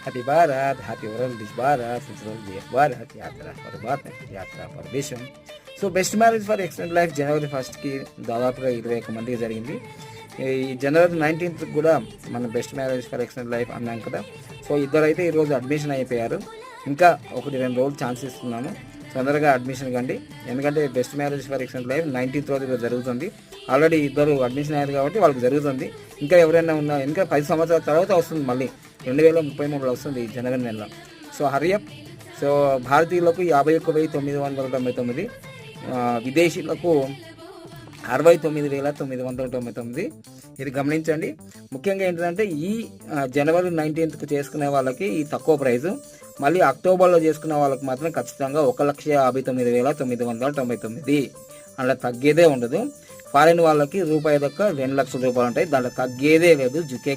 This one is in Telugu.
Happy Bharat, happy world this Bharat, dear Bharat, yatra for Bharat, yatra for desham. So best marriage for extend life జనవరి 1కి దాదాపుగా 21 మందికి జరిగింది. ఈ జనవరి 19th కూడా మన best marriage for extend life అన్నాం కదా. సో ఇద్దరైతే ఈరోజు అడ్మిషన్ అయిపోయారు. ఇంకా 1-2 రోజులు ఛాన్స్ ఇస్తున్నాము, తొందరగా అడ్మిషన్ కండి. ఎందుకంటే best marriage for extend life 19th రోజు జరుగుతుంది. ఆల్రెడీ ఇద్దరు అడ్మిషన్ అయ్యారు కాబట్టి వాళ్ళకి జరుగుతుంది. ఇంకా ఎవరైనా ఉన్నా ఇంకా 10 సంవత్సరాల తర్వాత వస్తుంది, మళ్ళీ 2033 వస్తుంది జనవరి నెలలో. So hurry up. సో భారతీయులకు 51,999, విదేశీయులకు 69,999. ఇది గమనించండి. ముఖ్యంగా ఏంటంటే ఈ జనవరి 19th చేసుకునే వాళ్ళకి ఈ తక్కువ ప్రైజు, మళ్ళీ అక్టోబర్లో చేసుకునే వాళ్ళకి మాత్రం ఖచ్చితంగా 1,59,999. అలా తగ్గేదే ఉండదు. ఫారిన్ వాళ్ళకి రూపాయి దక్క 2 లక్షల రూపాయలు ఉంటాయి, దాంట్లో తగ్గేదే లేదు. జుకే